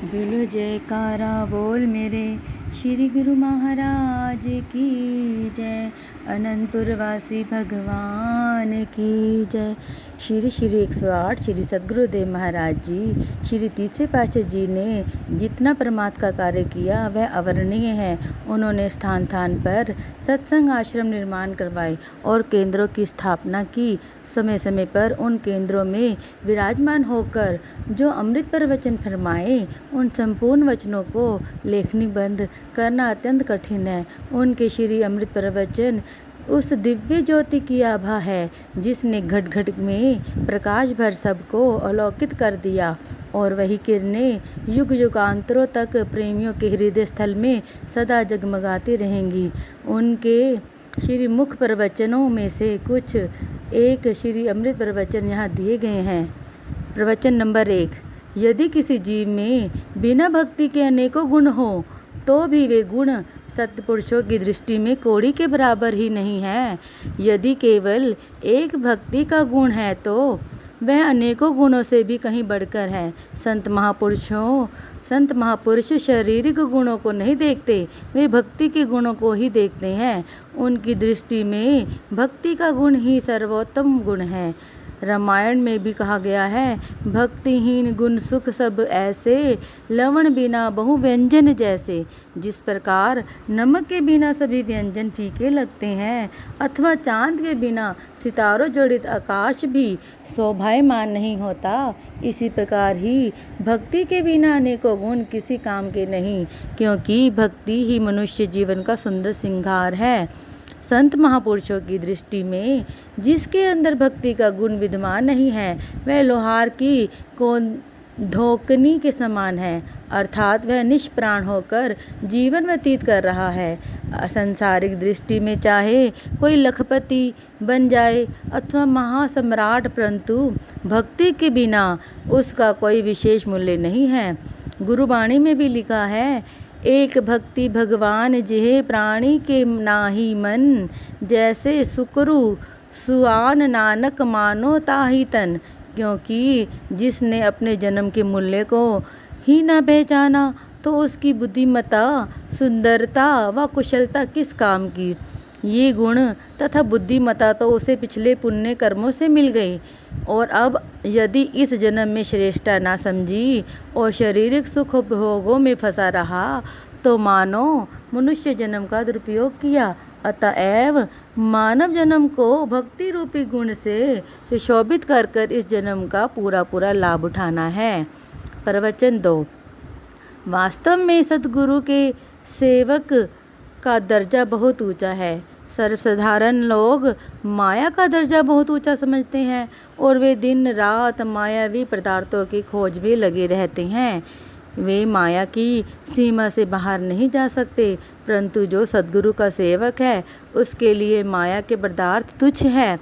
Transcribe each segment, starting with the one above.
बोलो जयकारा बोल मेरे श्री गुरु महाराज की जय। अनंतपुर वासी भगवान की जय। श्री 108 श्री सद्गुरुदेव महाराज जी श्री तीसरे पातशाह जी ने जितना परमात्मा का कार्य किया वह अवर्णनीय है। उन्होंने स्थान स्थान पर सत्संग आश्रम निर्माण करवाए और केंद्रों की स्थापना की। समय समय पर उन केंद्रों में विराजमान होकर जो अमृत पर वचन फरमाए उन संपूर्ण वचनों को लेखनीबद्ध करना अत्यंत कठिन है। उनके श्री अमृत पर वचन उस दिव्य ज्योति की आभा है जिसने घट घट में प्रकाश भर सबको अलौकित कर दिया और वही किरणें युग युगांतरों तक प्रेमियों के हृदय स्थल में सदा जगमगाती रहेंगी। उनके श्री मुख प्रवचनों में से कुछ एक श्री अमृत प्रवचन यहाँ दिए गए हैं। प्रवचन नंबर 1। यदि किसी जीव में बिना भक्ति के अनेकों गुण हो तो भी वे गुण सत्पुरुषों की दृष्टि में कौड़ी के बराबर ही नहीं है। यदि केवल एक भक्ति का गुण है तो वह अनेकों गुणों से भी कहीं बढ़कर है। संत महापुरुष शारीरिक गुणों को नहीं देखते, वे भक्ति के गुणों को ही देखते हैं। उनकी दृष्टि में भक्ति का गुण ही सर्वोत्तम गुण है। रामायण में भी कहा गया है, भक्तिहीन गुण सुख सब ऐसे, लवण बिना बहु व्यंजन जैसे। जिस प्रकार नमक के बिना सभी व्यंजन फीके लगते हैं अथवा चांद के बिना सितारों जड़ित आकाश भी शोभायमान नहीं होता, इसी प्रकार ही भक्ति के बिना अनेकों गुण किसी काम के नहीं, क्योंकि भक्ति ही मनुष्य जीवन का सुंदर श्रृंगार है। संत महापुरुषों की दृष्टि में जिसके अंदर भक्ति का गुण विद्यमान नहीं है वह लोहार की धोकनी के समान है, अर्थात वह निष्प्राण होकर जीवन व्यतीत कर रहा है। सांसारिक दृष्टि में चाहे कोई लखपति बन जाए अथवा महासम्राट, परंतु भक्ति के बिना उसका कोई विशेष मूल्य नहीं है। गुरुवाणी में भी लिखा है, एक भक्ति भगवान जेह प्राणी के नाही मन, जैसे सुकरु सुआन नानक मानो ताहि तन। क्योंकि जिसने अपने जन्म के मूल्य को ही न पहचाना तो उसकी बुद्धिमत्ता, सुंदरता व कुशलता किस काम की। ये गुण तथा बुद्धिमत्ता तो उसे पिछले पुण्य कर्मों से मिल गई और अब यदि इस जन्म में श्रेष्ठता ना समझी और शारीरिक सुख भोगों में फंसा रहा तो मानो मनुष्य जन्म का दुरुपयोग किया। अतएव मानव जन्म को भक्ति रूपी गुण से सुशोभित कर कर इस जन्म का पूरा लाभ उठाना है। प्रवचन 2। वास्तव में सद्गुरु के सेवक का दर्जा बहुत ऊंचा है। सर्वसाधारण लोग माया का दर्जा बहुत ऊंचा समझते हैं और वे दिन रात मायावी पदार्थों की खोज में लगे रहते हैं। वे माया की सीमा से बाहर नहीं जा सकते, परंतु जो सद्गुरु का सेवक है उसके लिए माया के पदार्थ तुच्छ है।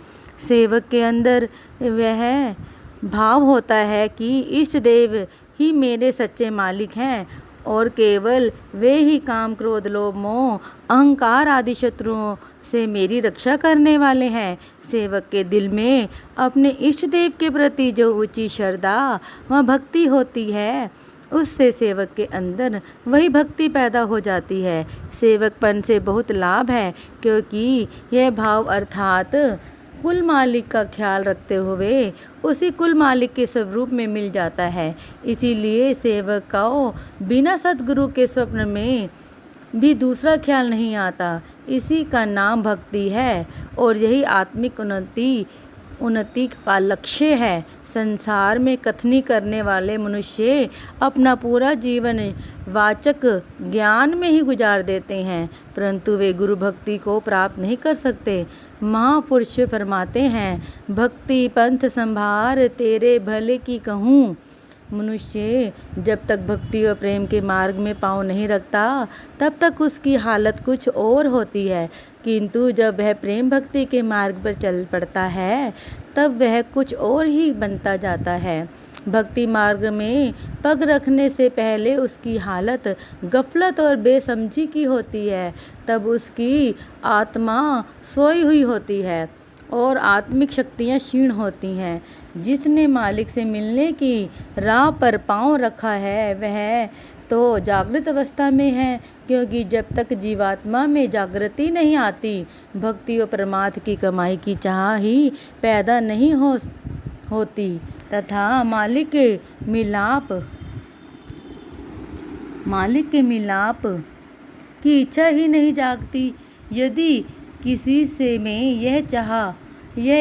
सेवक के अंदर वह भाव होता है कि इष्ट देव ही मेरे सच्चे मालिक हैं और केवल वे ही काम क्रोध लोभ मोह अहंकार आदि शत्रुओं से मेरी रक्षा करने वाले हैं। सेवक के दिल में अपने इष्ट देव के प्रति जो ऊंची श्रद्धा व भक्ति होती है उससे सेवक के अंदर वही भक्ति पैदा हो जाती है। सेवकपन से बहुत लाभ है, क्योंकि यह भाव अर्थात कुल मालिक का ख्याल रखते हुए उसी कुल मालिक के स्वरूप में मिल जाता है। इसीलिए सेवक को बिना सद्गुरु के स्वप्न में भी दूसरा ख्याल नहीं आता। इसी का नाम भक्ति है और यही आत्मिक उन्नति का लक्ष्य है। संसार में कथनी करने वाले मनुष्य अपना पूरा जीवन वाचक ज्ञान में ही गुजार देते हैं, परंतु वे गुरु भक्ति को प्राप्त नहीं कर सकते। महापुरुष फरमाते हैं, भक्ति पंथ संभार तेरे भले की कहूँ। मनुष्य जब तक भक्ति और प्रेम के मार्ग में पाँव नहीं रखता तब तक उसकी हालत कुछ और होती है, किंतु जब वह प्रेम भक्ति के मार्ग पर चल पड़ता है तब वह कुछ और ही बनता जाता है। भक्ति मार्ग में पग रखने से पहले उसकी हालत गफलत और बेसमझी की होती है, तब उसकी आत्मा सोई हुई होती है और आत्मिक शक्तियाँ क्षीण होती हैं। जिसने मालिक से मिलने की राह पर पांव रखा है वह तो जागृत अवस्था में है, क्योंकि जब तक जीवात्मा में जागृति नहीं आती भक्ति और परमार्थ की कमाई की चाह ही पैदा नहीं होती तथा मालिक के मिलाप की इच्छा ही नहीं जागती। यदि किसी से में यह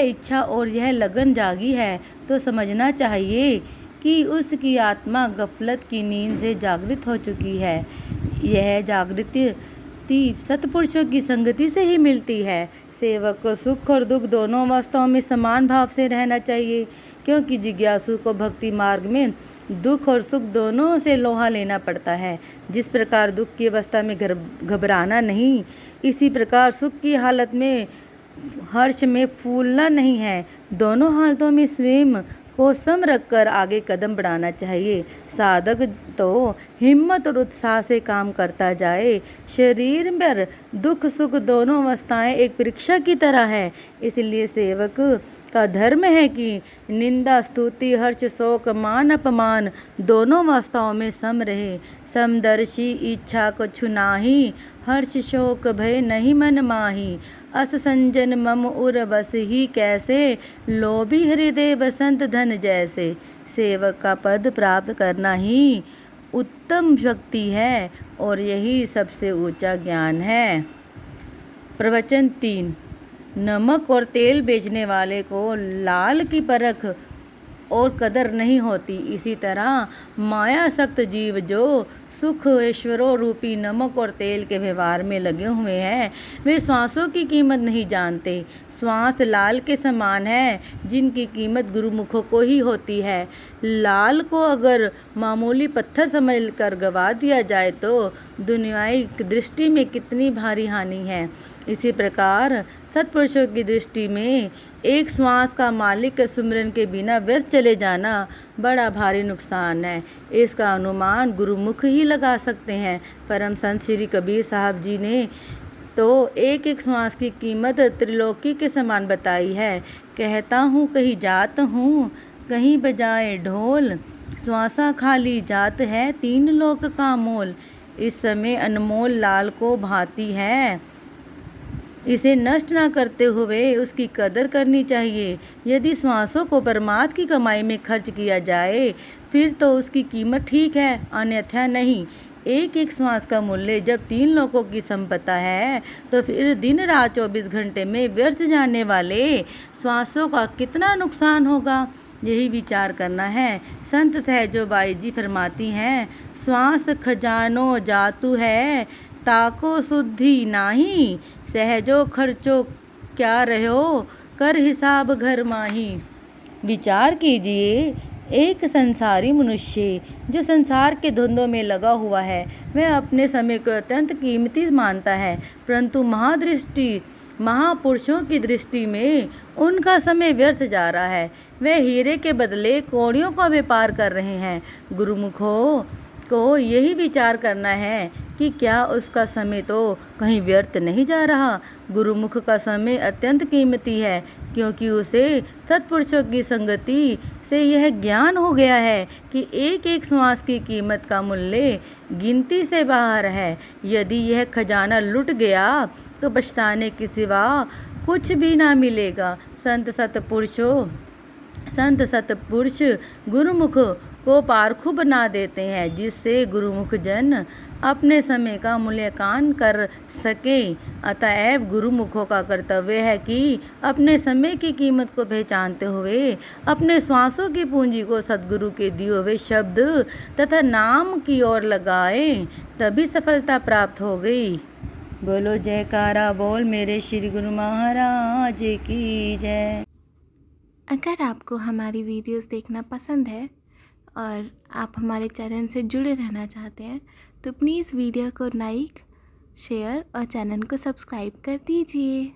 इच्छा और यह लगन जागी है तो समझना चाहिए कि उसकी आत्मा गफलत की नींद से जागृत हो चुकी है। यह जागृति सत्पुरुषों की संगति से ही मिलती है। सेवक को सुख और दुख दोनों अवस्थाओं में समान भाव से रहना चाहिए, क्योंकि जिज्ञासु को भक्ति मार्ग में दुख और सुख दोनों से लोहा लेना पड़ता है। जिस प्रकार दुख की अवस्था में घबराना नहीं, इसी प्रकार सुख की हालत में हर्ष में फूलना नहीं है। दोनों हालतों में स्वयं को सम रखकर आगे कदम बढ़ाना चाहिए। साधक तो हिम्मत और उत्साह से काम करता जाए। शरीर पर दुख सुख दोनों अवस्थाएं एक परीक्षा की तरह है। इसलिए सेवक का धर्म है कि निंदा स्तुति हर्ष शोक मान अपमान दोनों अवस्थाओं में सम रहे। समदर्शी इच्छा कछु नाही, हर्ष शोक भय नहीं मन माही। अस संजन मम उर बस ही कैसे, लोभी हृदय बसंत धन जैसे। सेवक का पद प्राप्त करना ही उत्तम शक्ति है और यही सबसे ऊंचा ज्ञान है। प्रवचन 3। नमक और तेल बेचने वाले को लाल की परख और कदर नहीं होती, इसी तरह मायासक्त जीव जो सुख ऐश्वर्यों रूपी नमक और तेल के व्यवहार में लगे हुए हैं वे श्वासों की कीमत नहीं जानते। श्वास लाल के समान है जिनकी कीमत गुरुमुखों को ही होती है। लाल को अगर मामूली पत्थर समझकर गवा दिया जाए तो दुनियाई दृष्टि में कितनी भारी हानि है। इसी प्रकार सत्पुरुषों की दृष्टि में एक श्वास का मालिक के सुमिरन के बिना व्यर्थ चले जाना बड़ा भारी नुकसान है। इसका अनुमान गुरुमुख ही लगा सकते हैं। परम संत श्री कबीर साहब जी ने तो एक एक श्वास की कीमत त्रिलोकी के समान बताई है। कहता हूँ कहीं जात हूँ कहीं बजाए ढोल, श्वासा खाली जात है 3 लोक का मोल। इस समय अनमोल लाल को भाती है, इसे नष्ट ना करते हुए उसकी कदर करनी चाहिए। यदि श्वासों को परमार्थ की कमाई में खर्च किया जाए फिर तो उसकी कीमत ठीक है, अन्यथा नहीं। एक एक श्वास का मूल्य जब 3 लोगों की संपदा है तो फिर दिन रात 24 घंटे में व्यर्थ जाने वाले श्वासों का कितना नुकसान होगा, यही विचार करना है। संत सहजोबाई जी फरमाती हैं, श्वास खजानो जातु है ताको शुद्धि नाही, सहजो खर्चो क्या रहो कर हिसाब घर माही। विचार कीजिए, एक संसारी मनुष्य जो संसार के धंधों में लगा हुआ है वह अपने समय को अत्यंत कीमती मानता है, परंतु महापुरुषों की दृष्टि में उनका समय व्यर्थ जा रहा है। वे हीरे के बदले कौड़ियों का व्यापार कर रहे हैं। गुरुमुखों को यही विचार करना है कि क्या उसका समय तो कहीं व्यर्थ नहीं जा रहा। गुरुमुख का समय अत्यंत कीमती है, क्योंकि उसे सत्पुरुषों की संगति से यह ज्ञान हो गया है कि एक एक श्वास की कीमत का मूल्य गिनती से बाहर है। यदि यह खजाना लुट गया तो पछताने के सिवा कुछ भी ना मिलेगा। संत सत्पुरुष गुरुमुख को पारखू बना देते हैं, जिससे गुरुमुख जन अपने समय का मूल्यांकन कर सके। अतएव गुरुमुखों का कर्तव्य है कि अपने समय की कीमत को पहचानते हुए अपने श्वासों की पूंजी को सद्गुरु के दिए हुए शब्द तथा नाम की ओर लगाएं, तभी सफलता प्राप्त हो गई। बोलो जयकारा बोल मेरे श्री गुरु महाराज की जय। अगर आपको हमारी वीडियोस देखना पसंद है और आप हमारे चैनल से जुड़े रहना चाहते हैं तो प्लीज़ वीडियो को लाइक, शेयर और चैनल को सब्सक्राइब कर दीजिए।